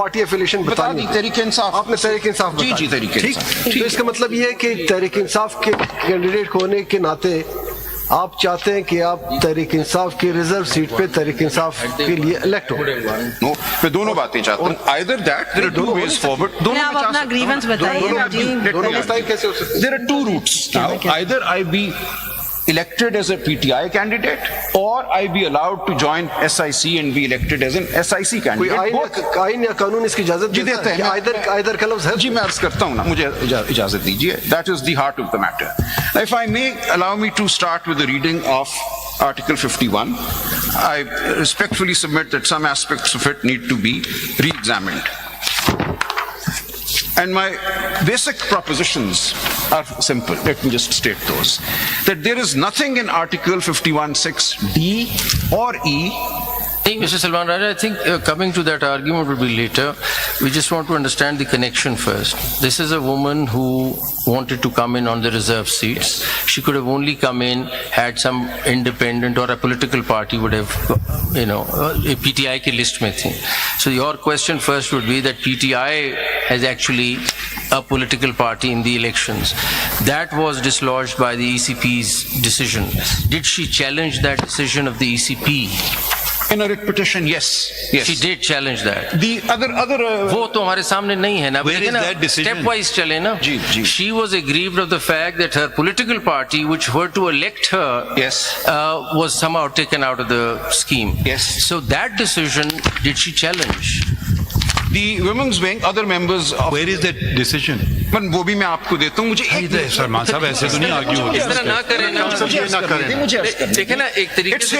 Party affiliation बता दी, तहरीक इंसाफ। आपने तहरीक इंसाफ बता जी तहरीक ठीक। तो इसका मतलब ये है कि तहरीक इंसाफ के कैंडिडेट होने के नाते आप चाहते हैं कि आप तहरीक इंसाफ की रिजर्व सीट पे तहरीक इंसाफ के लिए इलेक्ट हो। नो, मैं दोनों बातें चाहता हूँ। Either that, there are two ways forward. दोनों आप अपना ग्रीवेंस बताइए ना जी। कैसे हो सकते? There are two routes now. Either I be elected as a PTI candidate, or I be allowed to join SIC and be elected as an SIC कोई candidate. आइन या कानून इसकी इजाजत जी देते हैं। आइदर का लफ्ज है। जी मैं अर्ज करता हूँ ना, मुझे इजाजत दीजिए। That is the heart of the matter. If I may, allow me to start with the reading of Article 51. I respectfully submit that some aspects of it need to be re-examined. And my basic propositions are simple. Let me just state those. That there is nothing in Article 51(6)(d) or E. Hey, Mr. Salman Raja, I think coming to that argument will be later. We just want to understand the connection first. This is a woman who wanted to come in on the reserve seats. She could have only come in had some independent or a political party would have, a PTI ki list mein thi. So your question first would be that PTI has actually a political party in the elections. That was dislodged by the ECP's decision. Did she challenge that decision of the ECP? In a writ petition, yes. She did challenge that. The other. वो तो हमारे सामने नहीं है ना. Where is that decision? Step wise चले ना. जी. She was aggrieved of the fact that her political party, which were to elect her, Yes. Was somehow taken out of the scheme. Yes. So that decision, did she challenge? The women's wing, other members of. Where is that decision? पर वो भी मैं आपको देता हूँ। मुझे सलमान साहब ऐसे तो नहीं आर्ग्यू होते। इस तरह ना करें ना। देखें ना एक तरीके से।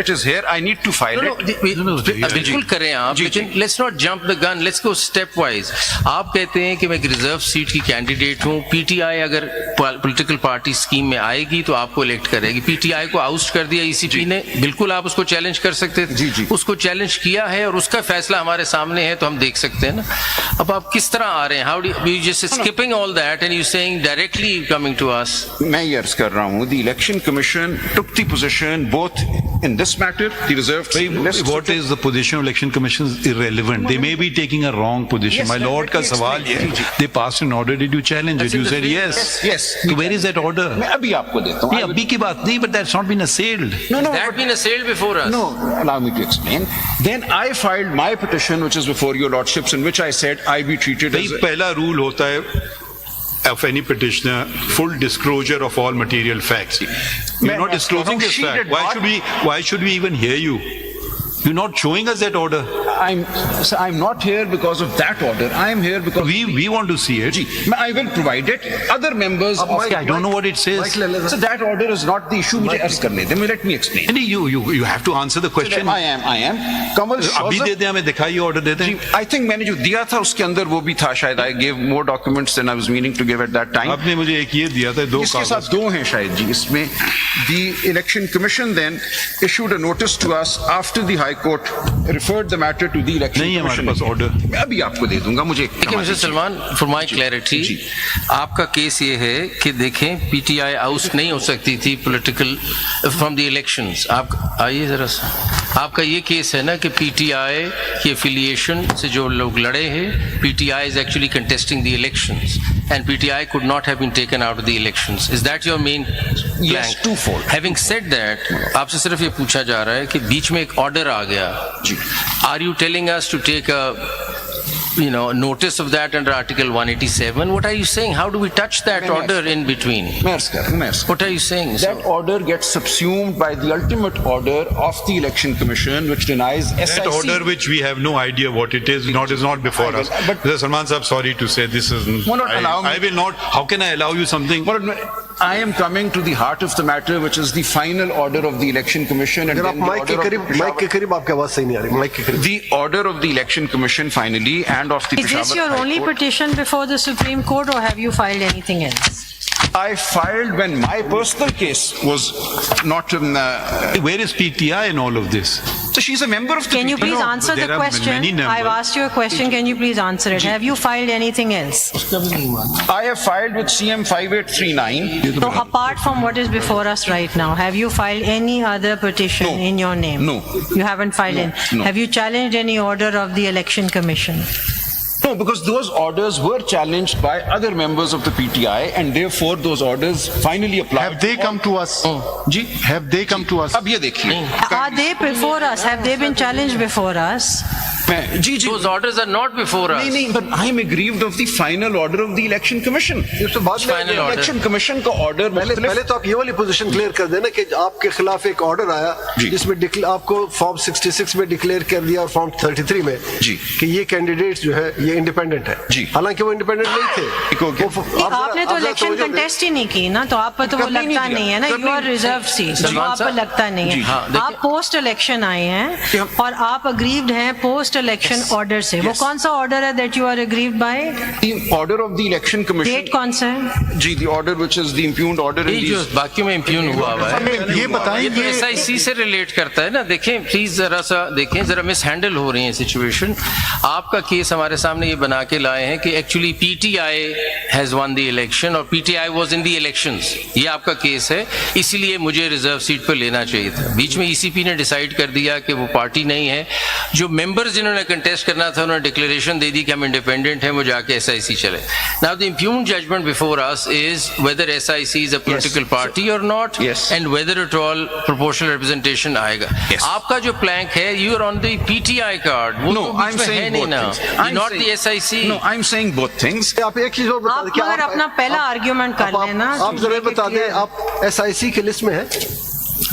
It is here. I need to file it. बिल्कुल करें आप, लेकिन let's not jump the gun. Let's go step wise. आप कहते हैं कि मैं एक रिजर्व सीट की कैंडिडेट हूँ. PTI अगर पॉलिटिकल पार्टी स्कीम में आएगी तो आपको इलेक्ट करेगी. PTI को आउस्ट कर दिया ECP ने. बिल्कुल आप उसको चैलेंज कर सकते थे. जी. उसको चैलेंज किया है और उसका फैसला हमारे सामने है तो हम देख सकते हैं ना. अब आप किस तरह आ रहे हैं? How do you just skipping all that and you saying directly coming to us? मैं ये अर्ज कर रहा हूँ. The election commission took the position both in this matter, the reserved list. What is the position of election commission is irrelevant. They may be taking a wrong position. My lord का सवाल ये है. They passed an order. Did you challenge it? You said yes. Yes. So where is that order? मैं अभी आपको देता हूँ. ये अभी की बात नहीं, but that's not been assailed. No. That been assailed before us. No, allow me to explain. Then I filed my petition, which is before your lordships, in which I said I be treated as. पहला rule होता है of any petitioner, full disclosure of all material facts. You're not disclosing this fact. Why should we even hear you? You're not showing us that order. I'm not here because of that order. I'm here because we want to see it. I will provide it. Other members of I don't know what it says. So that order is not the issue. मुझे अर्ज करने दें. Let me explain. You have to answer the question. I am. कमल अभी दे दें, हमें दिखाइए order दे दें. I think मैंने जो दिया था उसके अंदर वो भी था शायद. I gave more documents than I was meaning to give at that time. आपने मुझे एक ये दिया था, दो इसके साथ दो हैं शायद जी. इसमें the election commission then issued a notice to us after the High Court referred the matter to the election नहीं commission. हमारे पास order. मैं अभी आपको दे दूंगा. मुझे mister Salman, for my clarity, आपका केस ये है कि देखें PTI आउट नहीं हो सकती थी पॉलिटिकल फ्रॉम द इलेक्शंस. आप आइए जरा सा. आपका ये केस है ना कि PTI की एफिलिएशन से जो लोग लड़े हैं, PTI is actually contesting the elections and PTI could not have been taken out of the elections. Is that your main plank? Yes, twofold. Having said that, आपसे सिर्फ ये पूछा जा रहा है कि बीच में एक ऑर्डर आ गया. जी. Are you telling us to take a notice of that under Article 187? What are you saying? How do we touch that order in between? मैं अर्ज कर रहा हूं. What are you saying? That order gets subsumed by the ultimate order of the election commission, which denies SIC. That order, which we have no idea what it is, is not before us. But Mr. Salman Saab, sorry to say, this is. I will not. How can I allow you something? I am coming to the heart of the matter, which is the final order of the election commission. And then mic के करीब आपकी आवाज सही नहीं आ रही. Mic के करीब. The order of the election commission finally and of the Is this your only petition before the Supreme Court, or have you filed anything else? I filed when my personal case was not in. Where is PTI in all of this? So she's a member of the Can you PTI. please answer the there are question? many numbers. I've asked you a question, can you please answer it? Have you filed anything else? I have filed with CM 5839. So apart from what is before us right now, have you filed any other petition No. in your name? No. You haven't filed any? No. Have you challenged any order of the Election Commission? No, because those orders were challenged by other members of the PTI, and therefore those orders finally applied. Have they come to us? Ji Have they come to us? अब ये देखिए Are they before us? Have they been challenged before us? Ji ji Those orders are not before us. नहीं नहीं, but I am aggrieved of the final order of the Election Commission. इससे बाद में Final order. Election Commission का order पहले तो आप ये वाली पोजीशन क्लियर कर देना कि आपके खिलाफ एक ऑर्डर आया जी। जिसमें आपको फॉर्म 66 में डिक्लेयर कर दिया और फॉर्म 33 में जी। कि ये कैंडिडेट्स जो है ये इंडिपेंडेंट है जी। हालांकि वो इंडिपेंडेंट नहीं थे ठीक हो गया। आपने तो इलेक्शन कंटेस्ट ही नहीं की ना, तो आप पर तो वो करने नहीं लगता दिया, नहीं है ना, करने यू आर नहीं रिजर्व सीट, तो सलमान आप पर साहब, लगता नहीं जी, है। हाँ, देखिए- आप पोस्ट इलेक्शन आए हैं और आप अग्रीव्ड हैं पोस्ट इलेक्शन ऑर्डर से। वो कौन सा ऑर्डर है that you are aggrieved by? The order of the Election Commission. Date कौन सा है? जी, the order which is the impugned order in ये जो these. बाकी में इम्प्यून हुआ हुआ है ये बताएं ये तो ये एसआईसी से रिलेट करता है ना। देखें प्लीज जरा सा देखें, जरा मिस हैंडल हो रही है सिचुएशन। आपका केस हमारे सामने ये बना के लाए हैं कि actually PTI has won the election और PTI was in the elections, ये आपका केस है, इसीलिए मुझे रिजर्व सीट पर लेना चाहिए था। बीच में ईसीपी ने डिसाइड कर दिया कि वो पार्टी नहीं है। जो मेंबर्स जिन्होंने कंटेस्ट करना था उन्होंने डिक्लेरेशन दे दी कि हम इंडिपेंडेंट हैं, वो जाके एसआईसी चले। Now the impugned judgement before us is whether SIC is a political party और not, Yes. And whether at all proportional representation आएगा। Yes. आपका जो प्लैंक है, you are on the PTI card, वो No, तो बीच I'm में है saying नहीं both ना, things. I'm not the saying- SIC. No, I'm saying both things. आप एक चीज और बता आप दें कि मगर अपना पहला आर्ग्यूमेंट कर लेना। आप जरा बता दें आप एसआईसी की लिस्ट में हैं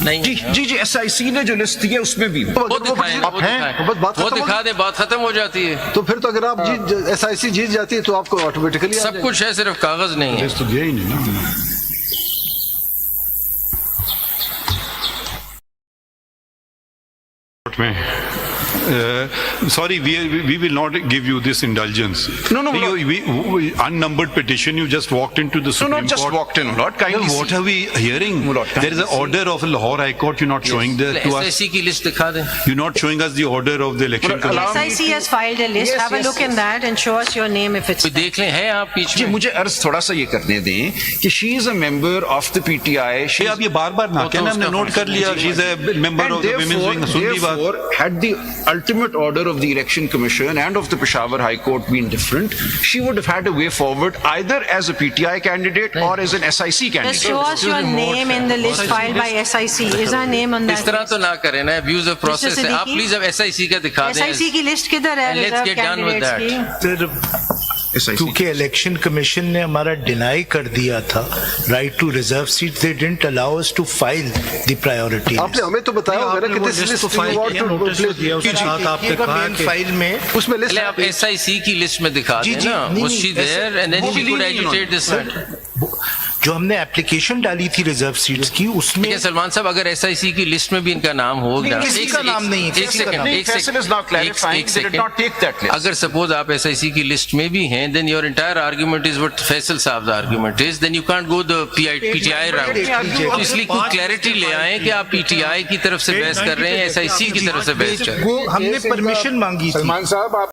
नहीं जी जी जी, SIC ने जो लिस्ट दी है उसमें भी हूँ। वो दिखाएं, आप वो हैं? दिखाएं। बस बात वो खत्म हो दिखा दे, बात खत्म हो जाती है। तो फिर तो अगर आप एसआईसी जीत जाती है तो आपको ऑटोमेटिकली सब कुछ है, सिर्फ कागज नहीं है। तो दिया ही नहीं ना। Sorry, we will not give you this indulgence. No, no, no. We unnumbered petition. You just walked into the No, Supreme not just Court. walked in, Lord. Kindly Well, what see. are we hearing? Lord, kindly There is an see. order of Lahore High Court. You're not showing that to us. SIC की list दिखा दें। You're not showing us the order of the election But commission. allow me SIC to- has filed a list. Yes, Have a yes, look in yes. that and show us your name if it's. कोई देख लें, है आप बीच जी में। मुझे अर्ज थोड़ा सा ये करने दें कि she is a member of the PTI. ये आप ये बार-बार ना वो तो कहना, हमने उसका नोट कर लिया। जी, She's a member And of the women's wing. सुन ली बात। therefore, had the ultimate order of the Election Commission and of the Peshawar High Court been different, she would have had a way forward either as a PTI candidate or as an SIC Just candidate. show us your name in the list filed by SIC. Is our name on इस that तरह list? तो ना करें ना, abuse of process है। आप Siddiqui? Please अब SIC का दिखा दें। SIC की लिस्ट किधर है And let's reserve get done with candidates की? SIC. क्योंकि इलेक्शन कमीशन ने हमारा डिनाई कर दिया था right to reserve seat, they didn't allow us to file the priority. आपने हमें तो बताया होगा ना कि दिस लिस्ट फाइल में उसमें पहले लिस्ट आप एसआईसी की लिस्ट में दिखा जी, दें जी, ना, नहीं, was she नहीं, there and then वो she भी could नहीं agitate this matter। जो हमने एप्लीकेशन डाली थी रिजर्व सीट्स की उसमें ठीक है सलमान साहब, अगर एसआईसी की लिस्ट में भी इनका नाम होगा, किसी का नाम नहीं है, एक किसी का नाम सेकंड, नहीं। एक Faisal is now clarifying they did not take that list. अगर सपोज आप एसआईसी की लिस्ट में भी हैं, then your entire argument is what Faisal साहब the argument is, then you can't go the PTI route। तो इसलिए कोई क्लैरिटी ले आए कि आप पीटीआई की तरफ से बहस कर रहे हैं, एसआईसी की तरफ से बहस कर रहे हैं। वो हमने परमिशन मांगी थी। सलमान साहब आप